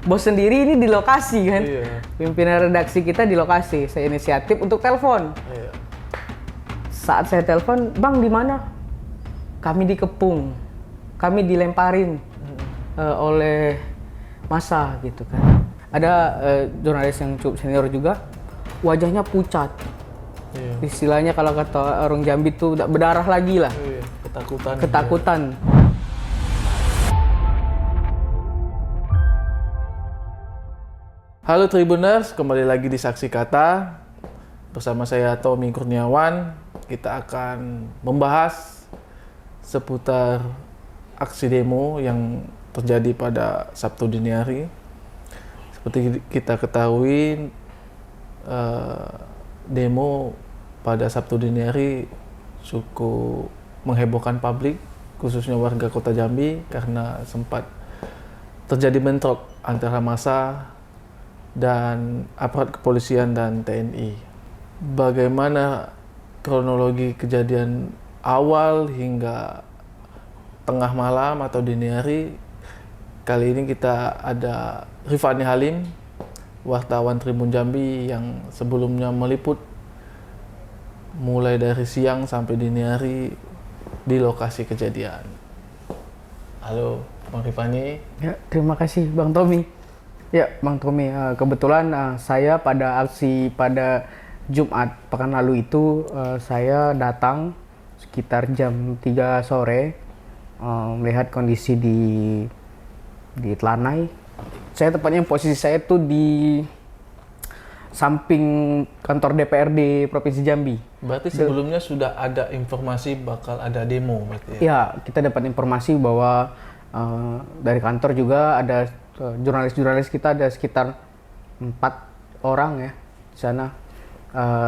bos sendiri ini di lokasi kan. Iya. Pimpinan redaksi kita di lokasi. Saya inisiatif untuk telepon. Iya. Saat saya telepon, "Bang, di mana?" "Kami dikepung. Kami dilemparin oleh massa," gitu kan. Ada jurnalis yang cukup senior juga, wajahnya pucat. Iya. Istilahnya kalau kata orang Jambi tuh berdarah lagi lah. Iya. Ketakutan. Halo Tribuners, kembali lagi di Saksi Kata. Bersama saya Tommy Kurniawan. Kita akan membahas seputar aksi demo yang terjadi pada Sabtu dini hari. Seperti kita ketahui, demo pada Sabtu dini hari cukup menghebohkan publik, khususnya warga Kota Jambi, karena sempat terjadi bentrok antara massa dan aparat kepolisian dan TNI. Bagaimana kronologi kejadian awal hingga tengah malam atau dini hari? Kali ini kita ada Rifani Halim, wartawan Tribun Jambi yang sebelumnya meliput mulai dari siang sampai dini hari di lokasi kejadian. Halo Bang Rifani. Ya, terima kasih Bang Tommy. Ya, Bang Tommy, kebetulan saya pada aksi pada Jumat pekan lalu itu saya datang sekitar jam 3 sore melihat kondisi di Telanai. Saya tepatnya posisi saya tuh di samping kantor DPRD Provinsi Jambi. Berarti sebelumnya sudah ada informasi bakal ada demo berarti ya? Ya, kita dapat informasi bahwa dari kantor juga ada jurnalis-jurnalis kita, ada sekitar 4 orang ya di sana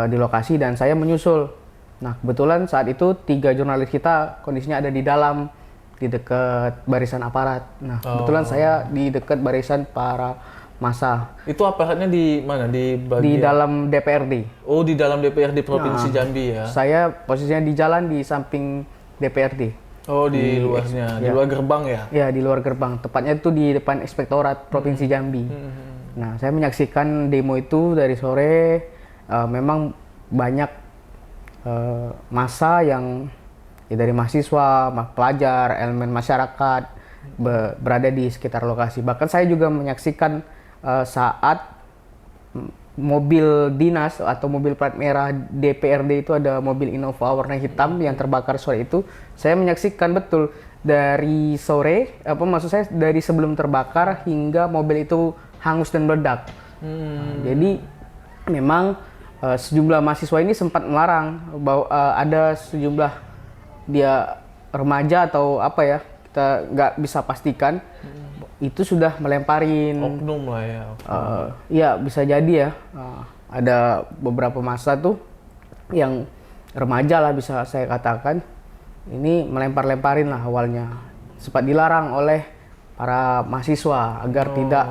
di lokasi, dan saya menyusul. Nah, kebetulan saat itu 3 jurnalis kita kondisinya ada di dalam, di dekat barisan aparat. Nah, kebetulan saya di dekat barisan para massa. Itu aparatnya di mana? Di bagian? Dalam DPRD. Oh, di dalam DPRD Provinsi Jambi ya? Saya posisinya di jalan di samping DPRD. Oh, di luarnya, di luar gerbang ya? Ya, di luar gerbang. Tepatnya itu di depan Inspektorat Provinsi Jambi. Nah, saya menyaksikan demo itu dari sore. Memang banyak massa yang ya, dari mahasiswa, pelajar, elemen masyarakat berada di sekitar lokasi. Bahkan saya juga menyaksikan saat mobil dinas atau mobil plat merah DPRD itu, ada mobil Innova warna hitam yang terbakar sore itu. Saya menyaksikan betul dari sore, maksud saya dari sebelum terbakar hingga mobil itu hangus dan meledak. Jadi memang sejumlah mahasiswa ini sempat melarang bahwa ada sejumlah dia remaja atau apa ya, kita nggak bisa pastikan, itu sudah melemparin oknum lah ya. Ya bisa jadi ya, ada beberapa massa tuh yang remaja lah bisa saya katakan, ini melempar-lemparin lah awalnya. Sempat dilarang oleh para mahasiswa agar tidak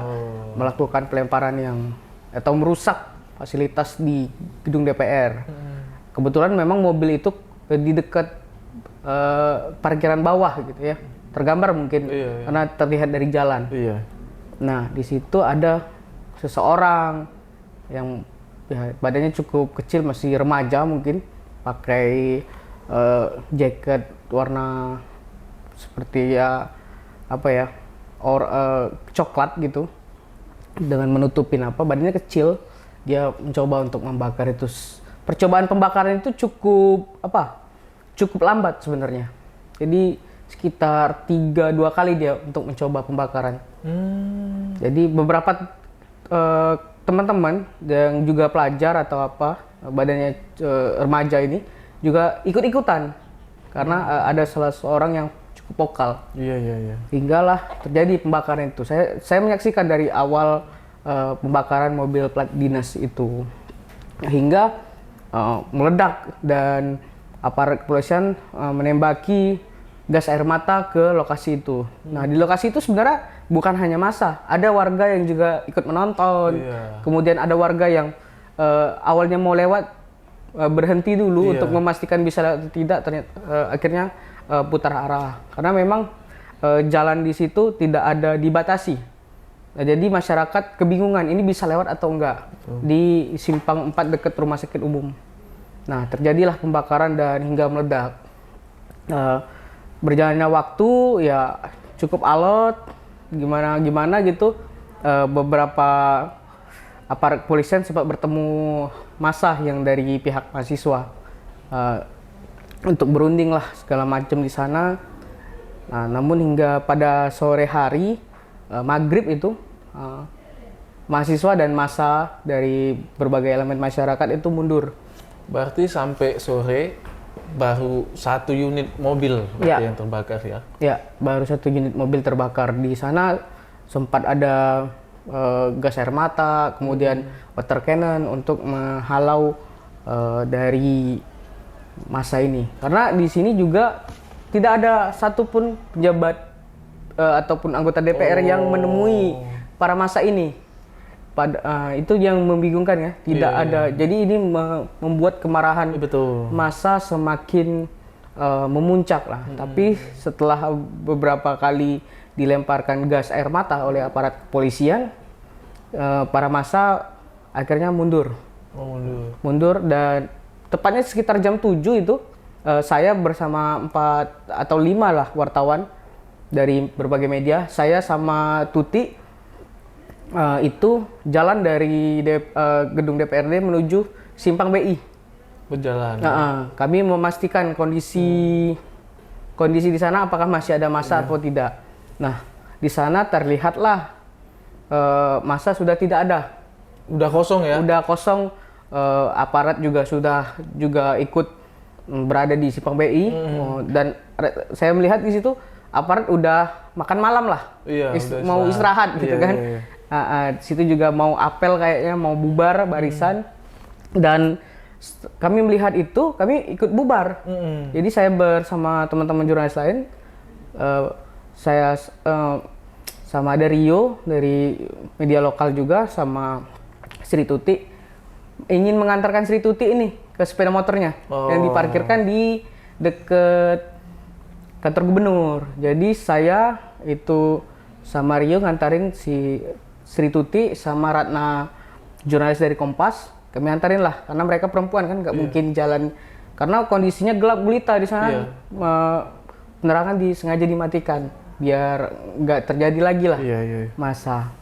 melakukan pelemparan yang atau merusak fasilitas di gedung DPR. Kebetulan memang mobil itu di dekat parkiran bawah gitu ya. Tergambar mungkin karena terlihat dari jalan. Iya. Nah, di situ ada seseorang yang ya, badannya cukup kecil, masih remaja mungkin, pakai jaket warna seperti ya apa ya, coklat gitu, dengan menutupin badannya kecil. Dia mencoba untuk membakar itu. Percobaan pembakaran itu cukup lambat sebenarnya. Jadi sekitar 2 kali dia untuk mencoba pembakaran. Jadi beberapa teman-teman yang juga pelajar atau badannya remaja ini juga ikut-ikutan karena ada salah seorang yang cukup vokal. Iya. Hinggalah terjadi pembakaran itu. Saya menyaksikan dari awal pembakaran mobil plat dinas itu hingga meledak, dan aparat kepolisian menembaki gas air mata ke lokasi itu. Nah, di lokasi itu sebenarnya bukan hanya massa, ada warga yang juga ikut menonton. Kemudian ada warga yang awalnya mau lewat berhenti dulu untuk memastikan bisa atau tidak, ternyata akhirnya putar arah. Karena memang jalan di situ tidak ada dibatasi. Nah, jadi masyarakat kebingungan ini bisa lewat atau enggak di simpang 4 dekat rumah sakit umum. Nah, terjadilah pembakaran dan hingga meledak. Berjalannya waktu ya cukup alot, gimana gitu. Beberapa aparat kepolisian sempat bertemu massa yang dari pihak mahasiswa untuk berunding lah segala macam di sana. Nah, namun hingga pada sore hari maghrib itu mahasiswa dan massa dari berbagai elemen masyarakat itu mundur. Berarti sampai sore baru 1 unit mobil yang terbakar ya? Ya, baru 1 unit mobil terbakar. Di sana sempat ada gas air mata, kemudian water cannon untuk menghalau dari massa ini. Karena di sini juga tidak ada satupun pejabat ataupun anggota DPR yang menemui para massa ini. Itu yang membingungkan ya, tidak ada. Jadi ini membuat kemarahan massa semakin memuncak lah. Tapi setelah beberapa kali dilemparkan gas air mata oleh aparat kepolisian, para massa akhirnya mundur. Mundur dan tepatnya sekitar jam 7 itu saya bersama 4 atau 5 lah wartawan dari berbagai media, saya sama Tuti itu jalan dari gedung DPRD menuju simpang BI. Berjalan. Kami memastikan kondisi di sana apakah masih ada massa atau tidak. Nah, di sana terlihatlah massa sudah tidak ada. Udah kosong ya? Udah kosong. Aparat juga ikut berada di simpang BI. Dan saya melihat di situ aparat udah makan malam lah. Mau istirahat gitu kan. Di situ juga mau apel kayaknya, mau bubar barisan. Dan kami melihat itu, kami ikut bubar. Jadi saya bersama teman-teman jurnalis lain, saya sama ada Rio dari media lokal juga, sama Sri Tuti, ingin mengantarkan Sri Tuti ini ke sepeda motornya yang diparkirkan di dekat kantor gubernur. Jadi saya itu sama Rio ngantarin si Sri Tuti sama Ratna, jurnalis dari Kompas. Kami antarin lah, karena mereka perempuan kan nggak mungkin jalan, karena kondisinya gelap gulita di sana. Penerangan sengaja dimatikan biar nggak terjadi lagi lah massa.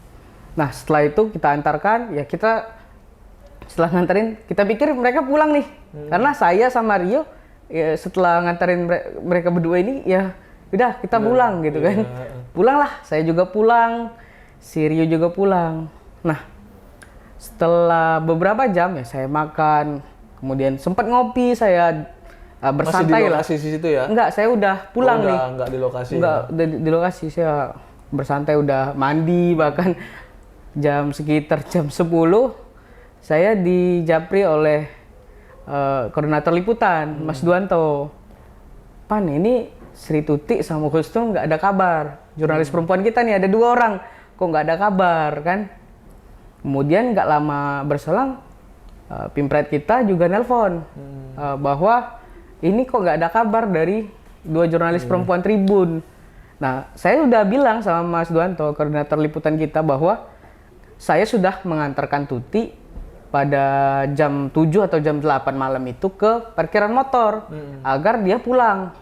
Nah, setelah itu kita antarkan, ya setelah nganterin, kita pikir mereka pulang nih. Karena saya sama Rio ya, setelah nganterin mereka berdua ini, ya udah kita pulang gitu kan. Pulang lah, saya juga pulang, si Rio juga pulang. Nah, setelah beberapa jam ya saya makan, kemudian sempat ngopi, saya bersantai lah. Masih di lokasi situ ya? Enggak, saya udah pulang nih. Enggak di lokasi. Enggak, di lokasi saya bersantai, udah mandi, bahkan sekitar jam 10 saya dijapri oleh koordinator liputan, Mas Duanto. Pan, ini Sri Tuti sama Gustung nggak ada kabar. Jurnalis perempuan kita nih ada 2 orang, kok nggak ada kabar kan? Kemudian nggak lama berselang, Pimpret kita juga nelpon bahwa ini kok nggak ada kabar dari 2 jurnalis perempuan Tribun. Nah, saya udah bilang sama Mas Duanto, koordinator liputan kita, bahwa saya sudah mengantarkan Tuti pada jam 7 atau jam 8 malam itu ke parkiran motor agar dia pulang.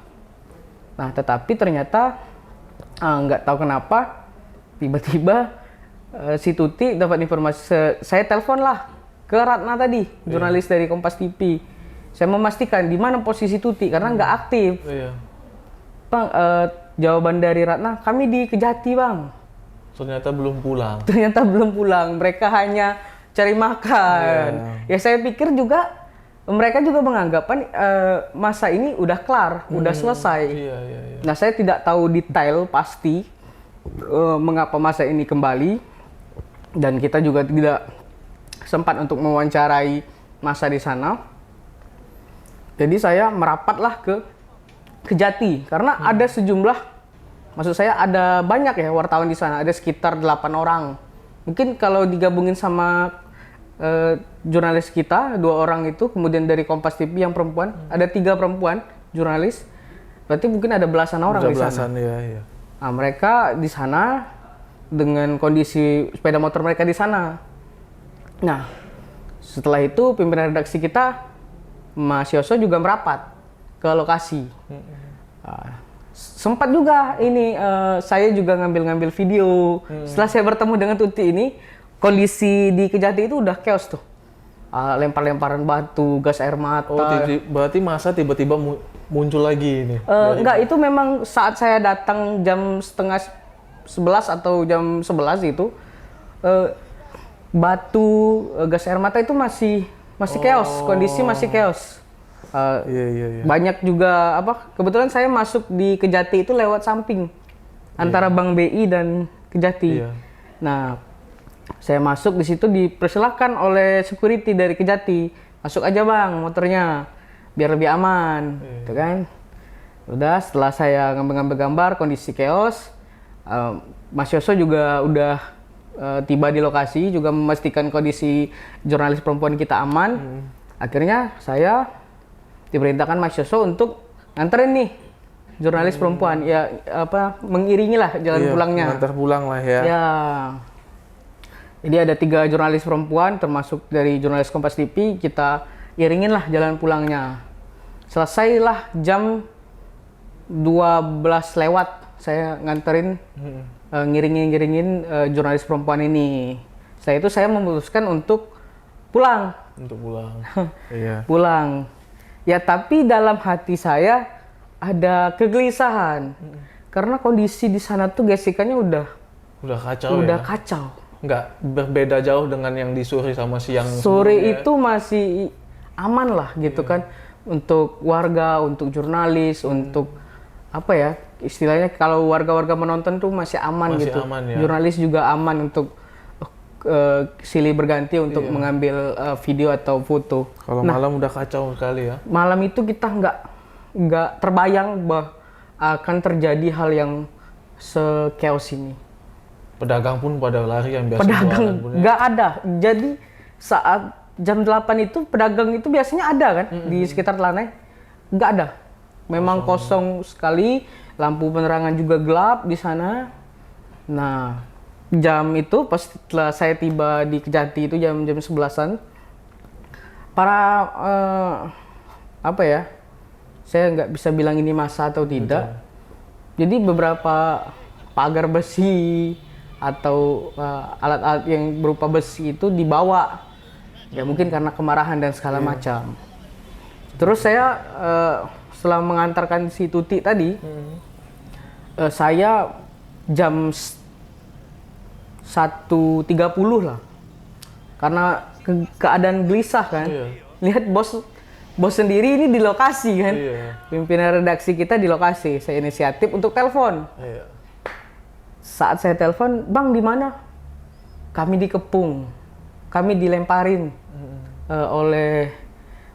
Nah, tetapi ternyata nggak tahu kenapa tiba-tiba si Tuti dapat informasi. Saya telepon lah ke Ratna tadi, jurnalis dari Kompas TV. Saya memastikan di mana posisi Tuti karena nggak aktif. Bang, jawaban dari Ratna, kami di Kejati, Bang. Ternyata belum pulang. Mereka hanya cari makan. Ya saya pikir juga mereka juga menganggapan masa ini udah kelar, udah selesai. Nah, saya tidak tahu detail pasti mengapa masa ini kembali, dan kita juga tidak sempat untuk mewawancarai masa di sana. Jadi saya merapatlah ke Kejati karena ada sejumlah, maksud saya ada banyak ya wartawan di sana, ada sekitar 8 orang. Mungkin kalau digabungin sama jurnalis kita 2 orang itu, kemudian dari Kompas TV yang perempuan, ada 3 perempuan jurnalis, berarti mungkin ada belasan orang di sana. Iya. Nah, mereka di sana dengan kondisi sepeda motor mereka di sana. Nah, setelah itu pimpinan redaksi kita, Mas Yoso juga merapat ke lokasi. Sempat juga ini saya juga ngambil video. Setelah saya bertemu dengan Tuti ini, kondisi di Kejati itu udah chaos tuh. Lempar-lemparan batu, gas air mata. Oh, berarti masa tiba-tiba muncul lagi ini? Enggak, itu memang saat saya datang jam setengah 11 atau jam 11 itu, batu, gas air mata itu masih chaos, kondisi masih chaos. Iya. Banyak juga kebetulan saya masuk di Kejati itu lewat samping antara Bank BI dan Kejati. Iya. Nah, saya masuk di situ dipersilahkan oleh security dari Kejati, masuk aja bang motornya biar lebih aman, gitu kan. Udah, setelah saya ngambil gambar kondisi chaos, Mas Yoso juga udah tiba di lokasi, juga memastikan kondisi jurnalis perempuan kita aman. Akhirnya saya diperintahkan Mas Yoso untuk nganterin nih jurnalis perempuan, ya mengiringi lah jalan pulangnya. Ngantar pulang lah ya. Ya. Jadi ada 3 jurnalis perempuan, termasuk dari jurnalis Kompas TV, kita iringin lah jalan pulangnya. Selesailah jam 12 lewat, saya nganterin, ngiringin jurnalis perempuan ini. Setelah itu saya memutuskan untuk pulang. Untuk pulang. Iya. Pulang. Ya, tapi dalam hati saya ada kegelisahan. Karena kondisi di sana tuh gesekannya udah kacau udah ya? kacau. Nggak berbeda jauh dengan yang di sore sama siang. Sore itu masih aman lah gitu kan, untuk warga, untuk jurnalis, untuk istilahnya kalau warga-warga menonton tuh masih aman gitu. Aman, ya. Jurnalis juga aman untuk silih berganti untuk mengambil video atau foto. Kalau malam udah kacau sekali ya. Malam itu kita nggak terbayang bahwa akan terjadi hal yang se-chaos ini. Pedagang pun pada lari yang biasa. Pedagang nggak ada. Jadi saat jam 8 itu pedagang itu biasanya ada kan di sekitar Telanai. Nggak ada. Memang kosong sekali. Lampu penerangan juga gelap di sana. Nah, jam itu pas setelah saya tiba di Kejati itu jam 11-an. Para saya nggak bisa bilang ini massa atau tidak. Jadi beberapa pagar besi atau alat-alat yang berupa besi itu dibawa, ya mungkin karena kemarahan dan segala macam. Terus saya setelah mengantarkan si Tuti tadi, saya jam 1.30 lah, karena keadaan gelisah kan. Lihat bos sendiri ini di lokasi kan, pimpinan redaksi kita di lokasi. Saya inisiatif untuk telepon. Saat saya telepon, bang di mana? Kami dikepung, kami dilemparin oleh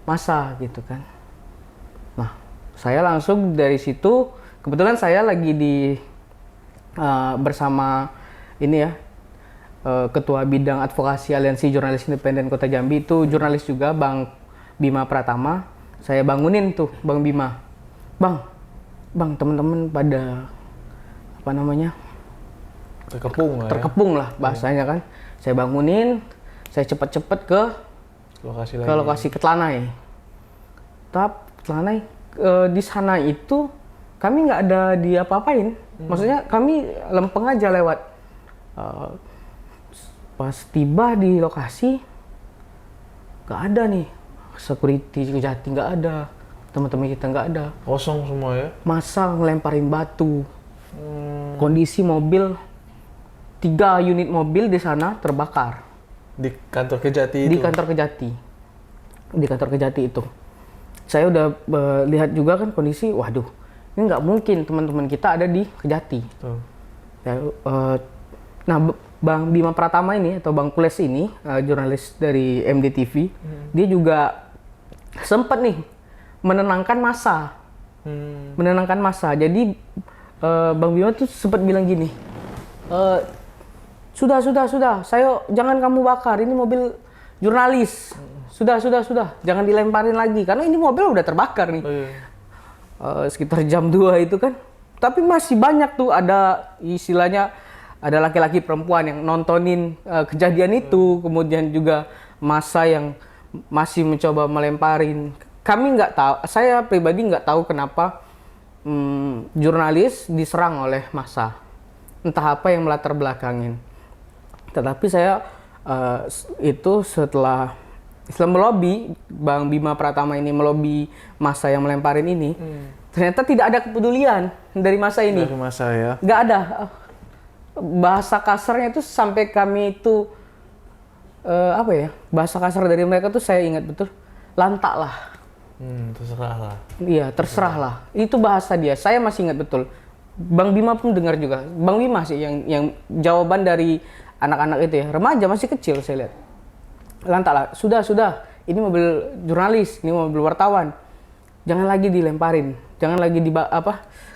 massa gitu kan. Nah, saya langsung dari situ, kebetulan saya lagi bersama ini ya, Ketua Bidang Advokasi Aliansi Jurnalis Independen Kota Jambi, itu jurnalis juga, Bang Bima Pratama. Saya bangunin tuh Bang Bima, bang teman-teman pada terkepung lah bahasanya kan. Saya bangunin, saya cepet-cepet ke lokasi ke Telanai. Telanai di sana itu kami nggak ada diapa-apain. Maksudnya kami lempeng aja lewat. Pas tiba di lokasi nggak ada nih security Kejati, nggak ada, teman-teman kita nggak ada. Kosong semua ya. Massa ngelemparin batu. Kondisi mobil, 3 unit mobil di sana terbakar. Di kantor Kejati itu? Di kantor Kejati itu. Saya udah lihat juga kan kondisi, waduh, ini nggak mungkin teman-teman kita ada di Kejati. Nah, Bang Bima Pratama ini, atau Bang Kules ini, jurnalis dari MDTV, dia juga sempat nih menenangkan massa. Jadi Bang Bima tuh sempat bilang gini, sudah, saya jangan kamu bakar, ini mobil jurnalis. Sudah, jangan dilemparin lagi, karena ini mobil udah terbakar nih. Sekitar jam 2 itu kan. Tapi masih banyak tuh ada istilahnya ada laki-laki perempuan yang nontonin kejadian itu, kemudian juga massa yang masih mencoba melemparin. Kami nggak tahu, saya pribadi nggak tahu kenapa jurnalis diserang oleh massa. Entah apa yang melatar belakangin. Tetapi saya itu setelah melobi, Bang Bima Pratama ini melobi massa yang melemparin ini, ternyata tidak ada kepedulian dari massa ini. Dari massa ya. Nggak ada. Bahasa kasarnya itu sampai kami itu apa ya? Bahasa kasar dari mereka tuh saya ingat betul, lantak lah. Terserah lah. Iya, terserah lah. Itu bahasa dia. Saya masih ingat betul. Bang Bima pun dengar juga. Bang Bima sih yang jawaban dari anak-anak itu ya. Remaja masih kecil saya lihat. Lantak lah. Sudah. Ini mobil jurnalis, ini mobil wartawan. Jangan lagi dilemparin. Jangan lagi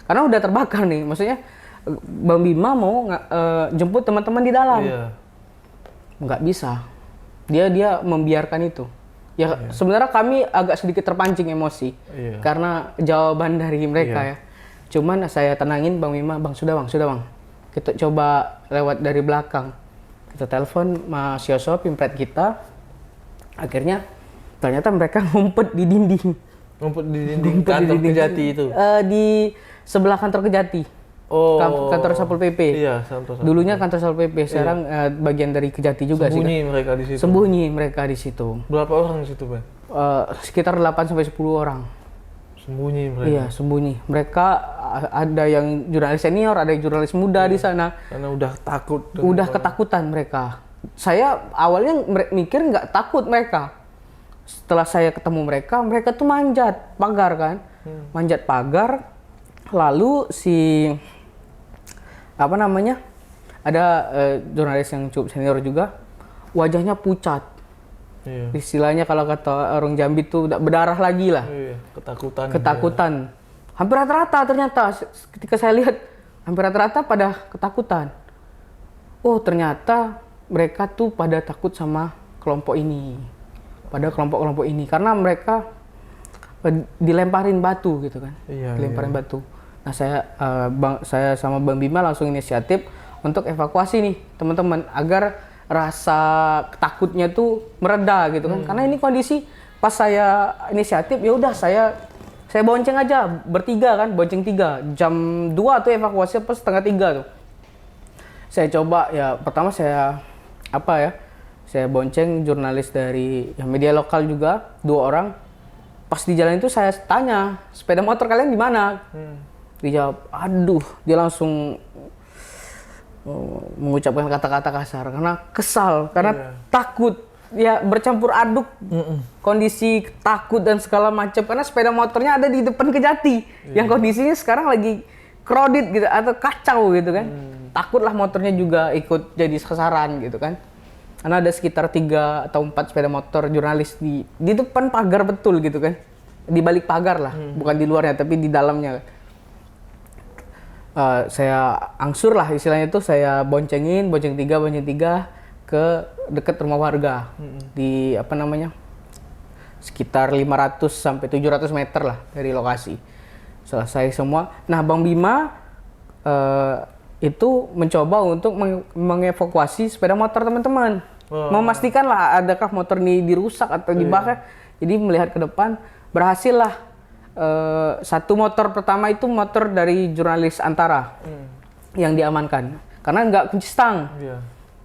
karena udah terbakar nih. Maksudnya Bang Bima mau jemput teman-teman di dalam. Iya. Nggak bisa. Dia membiarkan itu. Ya sebenarnya kami agak sedikit terpancing emosi karena jawaban dari mereka ya. Cuman saya tenangin Bang Bima, sudah bang. Kita coba lewat dari belakang. Kita telepon Mas Yoso, pimpret kita. Akhirnya ternyata mereka ngumpet di dinding. Ngumpet di dinding kantor Kejati itu? Di sebelah kantor Kejati. Kantor Satpol PP. Iya, Satpol PP. Dulunya kantor Satpol PP, sekarang bagian dari Kejati juga sih. Sembunyi mereka di situ. Sembunyi mereka di situ. Berapa orang di situ, Bang? Sekitar 8-10 orang. Sembunyi mereka. Iya, sembunyi. Mereka ada yang jurnalis senior, ada yang jurnalis muda di sana. Karena udah takut. Udah ketakutan mereka. Saya awalnya mikir nggak takut mereka. Setelah saya ketemu mereka tuh manjat pagar kan. Manjat pagar. Lalu ada jurnalis yang cukup senior juga, wajahnya pucat. Iya. Istilahnya kalau kata orang Jambi tuh udah berdarah lagi lah. Iya, ketakutan. Ya. Hampir rata-rata ternyata ketika saya lihat hampir rata-rata pada ketakutan. Oh, ternyata mereka tuh pada takut sama kelompok ini. Pada kelompok-kelompok ini karena mereka dilemparin batu gitu kan. Iya, dilemparin batu. Nah, saya sama Bang Bima langsung inisiatif untuk evakuasi nih teman-teman agar rasa takutnya tuh mereda gitu kan. Karena ini kondisi pas saya inisiatif ya udah saya bonceng aja bertiga kan, bonceng 3. Jam 2 tuh evakuasi pas setengah 3 tuh. Saya coba ya pertama saya bonceng jurnalis dari media lokal juga 2 orang. Pas di jalan itu saya tanya, sepeda motor kalian di mana? Dijawab, aduh, dia langsung mengucapkan kata-kata kasar karena kesal, karena takut, ya bercampur aduk kondisi takut dan segala macam karena sepeda motornya ada di depan Kejati yang kondisinya sekarang lagi crowded gitu atau kacau gitu kan. Takutlah motornya juga ikut jadi sasaran gitu kan. Karena ada sekitar 3 atau 4 sepeda motor jurnalis di depan pagar betul gitu kan. Di balik pagar lah, bukan di luarnya tapi di dalamnya. Saya angsur lah istilahnya itu, saya bonceng 3 ke dekat rumah warga di sekitar 500 sampai 700 meter lah dari lokasi. Selesai semua. Nah, Bang Bima itu mencoba untuk mengevakuasi sepeda motor teman-teman. Memastikan lah adakah motor ini dirusak atau dibakar. Jadi melihat ke depan, berhasil lah. Satu motor pertama itu motor dari jurnalis Antara yang diamankan karena nggak kunci stang,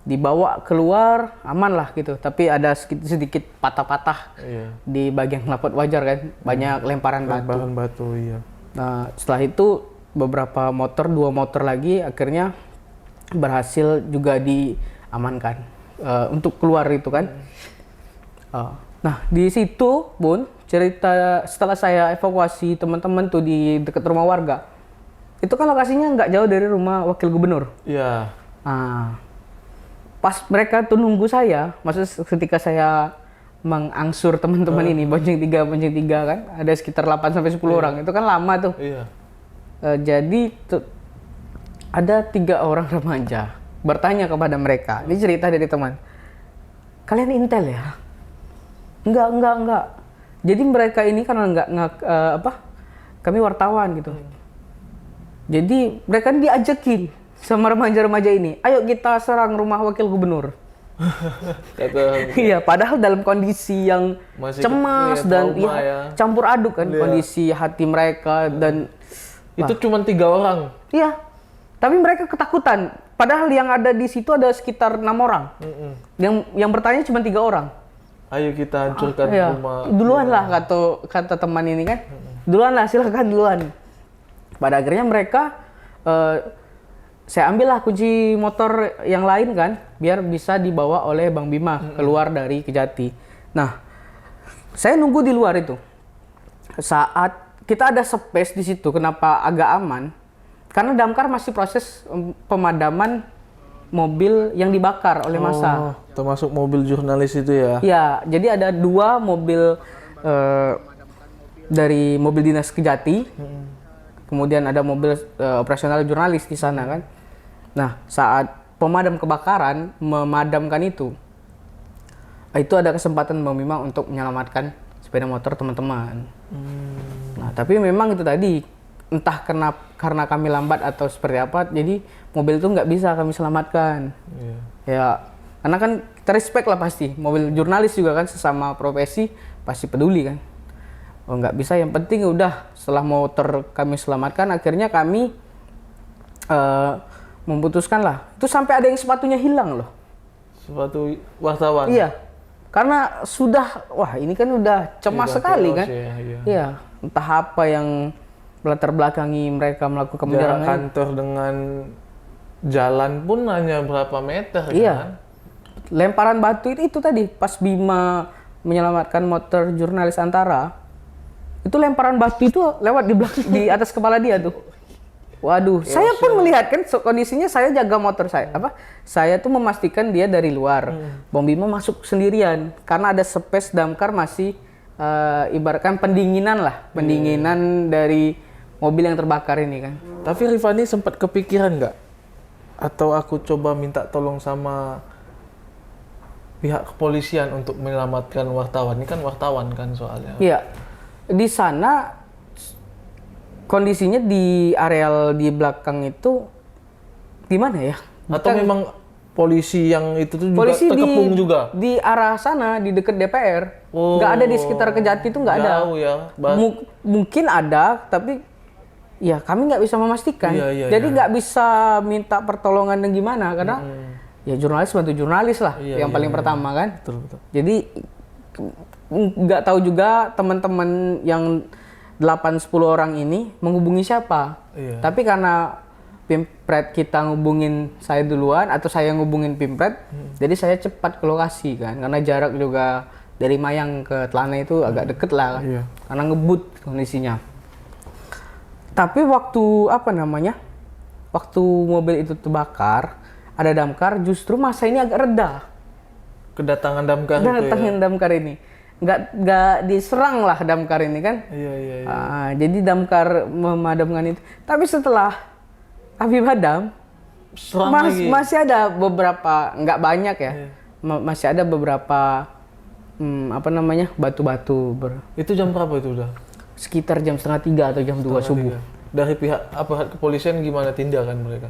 dibawa keluar aman lah gitu, tapi ada sedikit patah-patah di bagian knalpot wajar kan, banyak lemparan batu. Iya. Nah, setelah itu beberapa motor, 2 motor lagi akhirnya berhasil juga diamankan untuk keluar itu kan. Nah, di situ pun cerita setelah saya evakuasi teman-teman tuh di dekat rumah warga. Itu kan lokasinya nggak jauh dari rumah wakil gubernur. Iya. Nah, pas mereka tuh nunggu saya, maksudnya ketika saya mengangsur teman-teman ini, bonceng tiga kan, ada sekitar 8-10 orang. Itu kan lama tuh. Iya. Jadi ada 3 orang remaja bertanya kepada mereka. Ini cerita dari teman. Kalian intel ya? Enggak. Jadi mereka ini karena kami wartawan gitu. Jadi mereka diajakin sama remaja-remaja ini, ayo kita serang rumah wakil gubernur. Kata Iya, padahal dalam kondisi yang Masih cemas iya, dan trauma ya. campur aduk kan Iya. kondisi hati mereka dan itu cuma 3 orang. iya. Tapi mereka ketakutan. Padahal yang ada di situ ada sekitar 6 orang. Yang bertanya cuma 3 orang. Ayo kita hancurkan Iya. rumah. Duluan lah kata teman ini kan. Duluan lah, silakan duluan. Pada akhirnya mereka saya ambillah kunci motor yang lain kan, biar bisa dibawa oleh Bang Bima keluar dari Kejati. Nah, saya nunggu di luar itu. Saat kita ada space di situ, kenapa agak aman? Karena damkar masih proses pemadaman mobil yang dibakar oleh massa. Oh, termasuk mobil jurnalis itu ya. Ya, jadi ada 2 mobil dari mobil dinas Kejati. Kemudian ada mobil operasional jurnalis di sana kan. Nah, saat pemadam kebakaran memadamkan itu ada kesempatan Bang Bima untuk menyelamatkan sepeda motor teman-teman. Nah, tapi memang itu tadi, entah karena kami lambat atau seperti apa, jadi mobil itu nggak bisa kami selamatkan. Iya. Ya, karena kan kita respect lah pasti. Mobil jurnalis juga kan sesama profesi pasti peduli kan. Oh nggak bisa, yang penting udah setelah motor kami selamatkan, akhirnya kami memutuskan lah. Itu sampai ada yang sepatunya hilang loh. Sepatu wartawan. Iya, karena sudah, wah ini kan udah cemas Udah sekali chaos kan. ya, iya. Iya, entah apa yang melatar belakangi mereka melakukan Jarak penyerangan. kantor dengan jalan pun hanya berapa meter Iya. kan? Lemparan batu itu tadi pas Bima menyelamatkan motor jurnalis Antara. Itu lemparan batu itu lewat di belakang di atas kepala dia tuh. Waduh, saya pun melihat kan kondisinya, saya jaga motor saya. Saya tuh memastikan dia dari luar. Bang Bima masuk sendirian karena ada space damkar masih ibaratkan pendinginan lah, pendinginan dari mobil yang terbakar ini kan. Tapi Rifani sempat kepikiran nggak? Atau aku coba minta tolong sama pihak kepolisian untuk menyelamatkan wartawan? Ini kan wartawan kan soalnya. Iya. Di sana kondisinya di areal di belakang itu gimana ya? Atau memang polisi yang itu tuh juga Polisi terkepung juga? di arah sana, di dekat DPR. Oh, Nggak ada di sekitar Kejati itu, nggak ada. Jauh ya. Mungkin ada, tapi ya kami nggak bisa memastikan. Iya, Jadi nggak bisa minta pertolongan dan gimana, karena ya jurnalis bantu jurnalis lah, yang paling pertama kan. Betul. Jadi nggak tahu juga teman-teman yang 8-10 orang ini menghubungi siapa. Iya. Tapi karena Pimpret kita ngubungin saya duluan atau saya ngubungin Pimpret, jadi saya cepat ke lokasi kan, karena jarak juga dari Mayang ke Telana itu agak deket lah kan. Iya. Karena ngebut kondisinya. Tapi waktu mobil itu terbakar, ada damkar, justru masa ini agak reda. Kedatangan damkar itu ya? Kedatangan damkar ini. Nggak diserang lah damkar ini kan. Iya. Jadi damkar memadamkan itu. Tapi setelah api padam, Serang lagi. masih ada beberapa, nggak banyak ya, masih ada beberapa batu-batu Itu jam berapa itu udah? sekitar jam 2:30 atau jam 2 subuh. Dari pihak aparat kepolisian gimana tindakan mereka?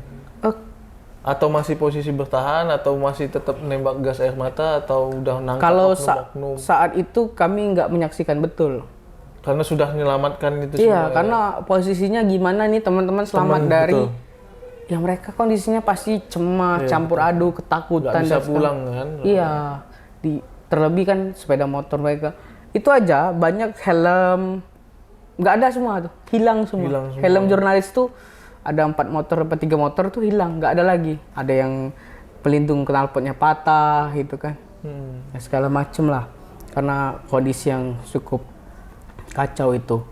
Atau masih posisi bertahan, atau masih tetap menembak gas air mata, atau udah nangkap Kalau oknum-oknum? saat itu kami nggak menyaksikan betul. Karena sudah menyelamatkan itu Iya, semua. karena posisinya gimana nih teman-teman selamat dari betul. ya mereka kondisinya pasti cemas, campur aduk, ketakutan. Nggak bisa dan pulang kan? Iya, terlebih kan sepeda motor mereka. Itu aja banyak helm, nggak ada semua tuh, hilang semua. Hilang semua. Helm jurnalis tuh ada 4 motor atau 3 motor tuh hilang, nggak ada lagi. Ada yang pelindung knalpotnya patah gitu kan. Ya, segala macem lah. Karena kondisi yang cukup kacau itu.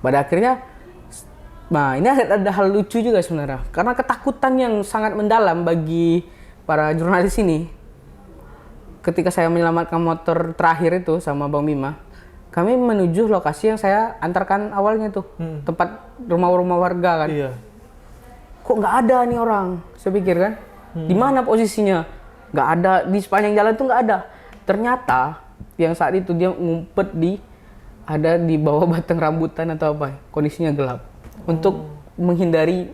Pada akhirnya, nah ini ada hal lucu juga sebenarnya. Karena ketakutan yang sangat mendalam bagi para jurnalis ini. Ketika saya menyelamatkan motor terakhir itu sama Bang Bima, kami menuju lokasi yang saya antarkan awalnya tuh. Tempat rumah-rumah warga kan. Iya. Kok nggak ada nih orang? Saya pikir kan. Di mana posisinya? Nggak ada, di sepanjang jalan tuh nggak ada. Ternyata yang saat itu dia ngumpet ada di bawah batang rambutan atau apa. Kondisinya gelap. Untuk menghindari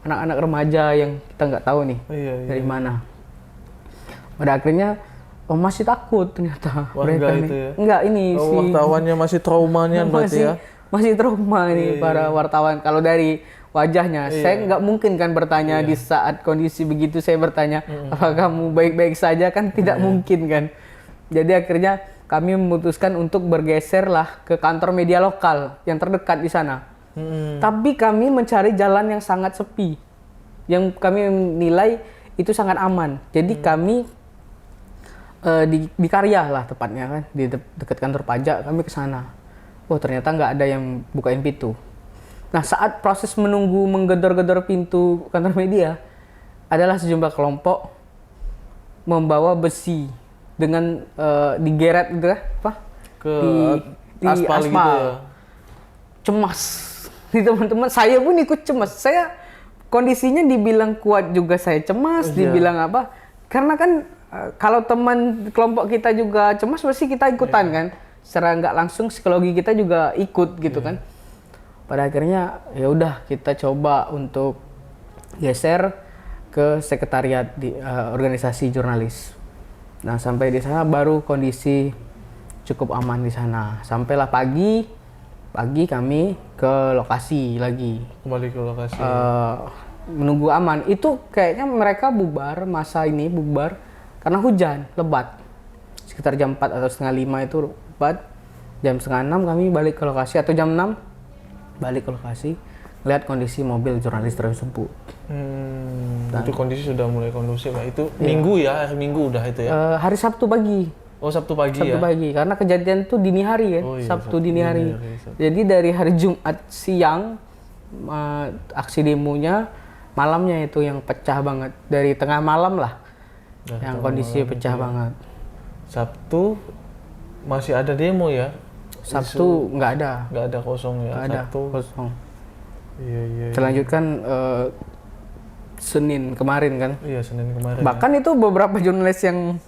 anak-anak remaja yang kita nggak tahu nih Iya, iya. dari mana. Pada akhirnya masih takut ternyata Warga mereka itu nih. ya? Enggak, ini si Wartawannya masih traumanya berarti ya? masih trauma nih para wartawan. Kalau dari wajahnya, saya nggak mungkin kan bertanya di saat kondisi begitu. Saya bertanya, apakah kamu baik-baik saja? Kan tidak mungkin kan. Jadi akhirnya kami memutuskan untuk bergeser lah ke kantor media lokal yang terdekat di sana. Tapi kami mencari jalan yang sangat sepi, yang kami nilai itu sangat aman. Jadi kami di Karya lah tepatnya kan, di dekat kantor pajak kami ke sana. Oh ternyata nggak ada yang bukain pintu. Nah saat proses menunggu menggedor-gedor pintu kantor media, adalah sejumlah kelompok membawa besi dengan digeret gitu kan, apa? Ke di aspal gitu ya? Cemas. Nih teman-teman, saya pun ikut cemas. Saya kondisinya dibilang kuat juga saya cemas, dibilang apa? Karena kan kalau teman kelompok kita juga cemas, pasti kita ikutan kan. Secara nggak langsung psikologi kita juga ikut gitu kan. Pada akhirnya ya udah kita coba untuk geser ke sekretariat di organisasi jurnalis. Nah sampai di sana baru kondisi cukup aman di sana. Sampailah pagi kami ke lokasi lagi. Kembali ke lokasi. Menunggu aman. Itu kayaknya mereka bubar, masa ini bubar karena hujan lebat. Sekitar jam 4 atau setengah 5 itu lebat. Jam setengah 6 kami balik ke lokasi, atau jam 6 balik ke lokasi. Lihat kondisi mobil jurnalis tersebut. Itu kondisi sudah mulai kondusif ya? Itu minggu ya? Hari Minggu udah itu ya? Hari Sabtu pagi. Oh Sabtu pagi Sabtu ya? pagi, karena kejadian itu dini hari kan, Oh, iya, Sabtu dini hari. Sabtu. Jadi dari hari Jumat siang, aksi demonya, malamnya itu yang pecah banget. Dari tengah malam lah, yang kondisi pecah banget. Sabtu masih ada demo ya? Sabtu nggak ada. Nggak ada, kosong ya? Nggak ada, Sabtu. kosong. Iya. Selanjutkan Senin kemarin kan. Iya, Senin kemarin. Bahkan itu beberapa jurnalis yang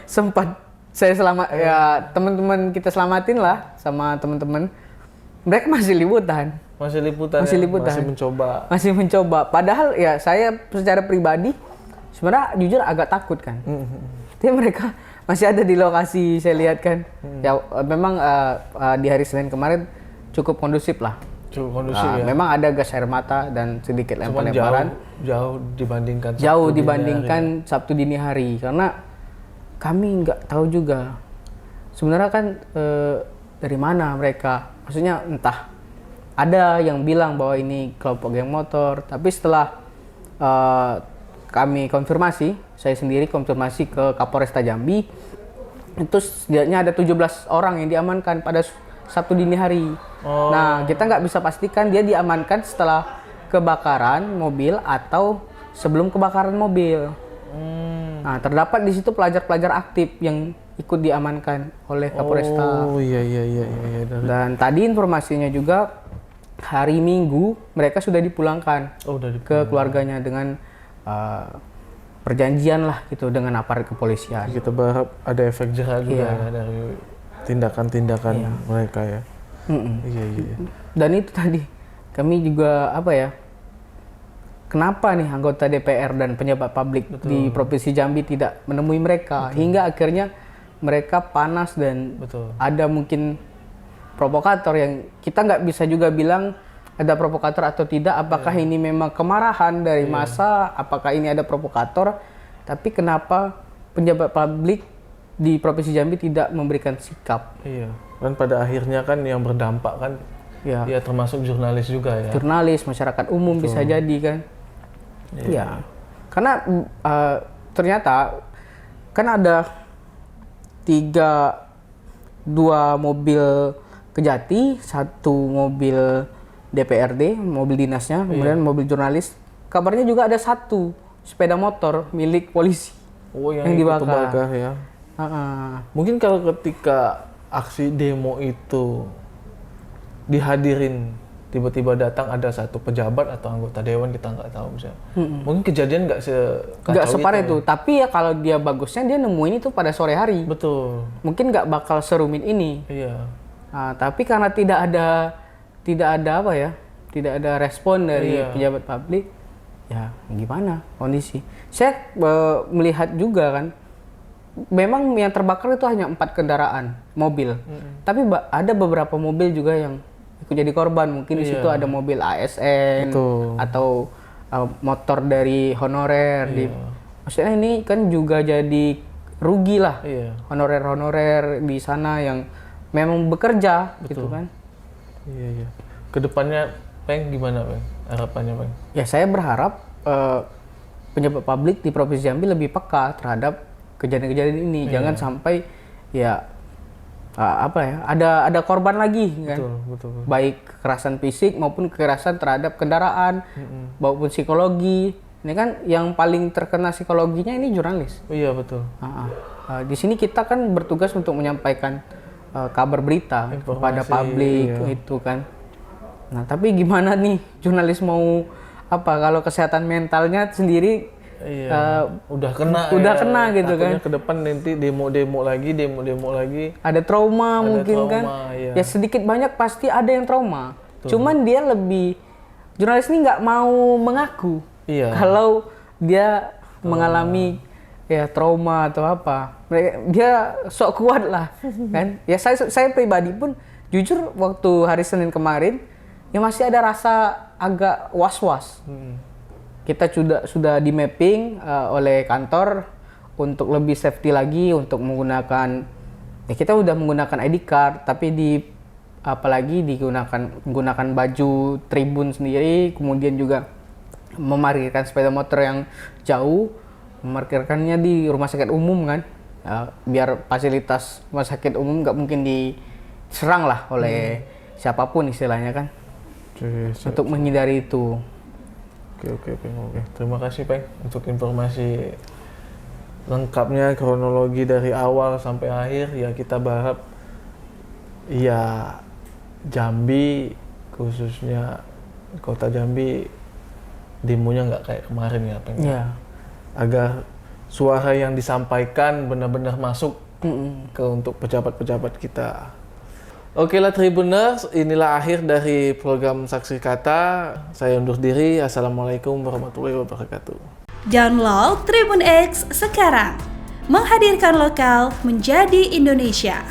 sempat saya ya teman-teman kita selamatin lah sama teman-teman. Mereka masih liputan. Masih liputan. Masih mencoba. Padahal ya saya secara pribadi sebenarnya jujur agak takut kan. Tapi mereka masih ada di lokasi, saya lihat kan. Ya memang di hari Senin kemarin cukup kondusif lah. Ya. Memang ada gas air mata dan sedikit lempar-lemparan. Jauh dibandingkan Sabtu dini hari. Karena kami nggak tahu juga. Sebenarnya kan dari mana mereka. Maksudnya entah. Ada yang bilang bahwa ini kelompok geng motor. Tapi setelah kami konfirmasi, saya sendiri konfirmasi ke Kapolresta Jambi. Itu setidaknya ada 17 orang yang diamankan pada Sabtu dini hari. Nah, kita nggak bisa pastikan dia diamankan setelah kebakaran mobil atau sebelum kebakaran mobil. Nah, terdapat di situ pelajar-pelajar aktif yang ikut diamankan oleh Kapolresta. Oh iya. Dan tadi informasinya juga hari Minggu mereka sudah dipulangkan ke keluarganya dengan perjanjian lah gitu dengan aparat kepolisian. Kita berharap ada efek jerah juga ya dari tindakan-tindakan mereka ya. Iya. Dan itu tadi kami juga kenapa nih anggota DPR dan pejabat publik di Provinsi Jambi tidak menemui mereka hingga akhirnya mereka panas dan ada mungkin provokator yang kita nggak bisa juga bilang ada provokator atau tidak, apakah ini memang kemarahan dari massa, apakah ini ada provokator, tapi kenapa pejabat publik di Provinsi Jambi tidak memberikan sikap. Iya, kan pada akhirnya kan yang berdampak kan ya termasuk jurnalis juga ya. Jurnalis, masyarakat umum bisa jadi kan. Iya. Karena ternyata kan ada 2 mobil Kejati, 1 mobil DPRD, mobil dinasnya, kemudian mobil jurnalis. Kabarnya juga ada 1 sepeda motor milik polisi yang dibakar ya. Mungkin kalau ketika aksi demo itu dihadirin, tiba-tiba datang ada 1 pejabat atau anggota dewan, kita nggak tahu misalnya. Mungkin kejadian nggak separah itu. Tapi ya kalau dia bagusnya dia nemuin itu pada sore hari. Betul. Mungkin nggak bakal serumit ini. Iya. Nah, tapi karena tidak ada tidak ada respon dari Iya. pejabat publik, ya gimana kondisi. Saya melihat juga kan, memang yang terbakar itu hanya 4 kendaraan mobil, tapi ada beberapa mobil juga yang ikut jadi korban. Mungkin di situ Iya. ada mobil ASN Betul. atau motor dari honorer. Maksudnya ini kan juga jadi rugi lah, Iya. honorer di sana yang memang bekerja gitu kan. Iya, iya. Kedepannya Peng gimana Peng? Harapannya Peng? Ya saya berharap pejabat publik di Provinsi Jambi lebih peka terhadap kejadian-kejadian ini. Jangan sampai ya ada korban lagi kan. Betul. Baik kekerasan fisik maupun kekerasan terhadap kendaraan maupun psikologi. Ini kan yang paling terkena psikologinya ini jurnalis. Iya betul. Di sini kita kan bertugas untuk menyampaikan kabar berita kepada publik itu kan. Nah, tapi gimana nih jurnalis mau kalau kesehatan mentalnya sendiri Udah kena gitu kan. Takutnya ke depan nanti demo lagi. Ada trauma mungkin kan. Iya. Ya sedikit banyak pasti ada yang trauma. Cuman dia jurnalis ini nggak mau mengaku. Iya. Kalau dia mengalami ya trauma atau apa. Dia sok kuat lah kan. Ya saya pribadi pun jujur waktu hari Senin kemarin ya masih ada rasa agak was-was. Kita sudah di mapping oleh kantor untuk lebih safety lagi, untuk menggunakan kita udah menggunakan ID card, tapi apalagi menggunakan baju tribun sendiri, kemudian juga memarkirkan sepeda motor yang jauh, memarkirkannya di rumah sakit umum kan, biar fasilitas rumah sakit umum nggak mungkin diserang lah oleh siapapun istilahnya kan, untuk menghindari itu. Oke, Peng. Terima kasih, Peng, untuk informasi lengkapnya, kronologi dari awal sampai akhir. Ya, kita berharap ya Jambi, khususnya kota Jambi, demonya nggak kayak kemarin ya, Peng. Ya. Agar suara yang disampaikan benar-benar masuk untuk pejabat-pejabat kita. Oke lah Tribuners, inilah akhir dari program Saksi Kata. Saya undur diri. Assalamualaikum warahmatullahi wabarakatuh. Download Tribun X sekarang. Menghadirkan lokal menjadi Indonesia.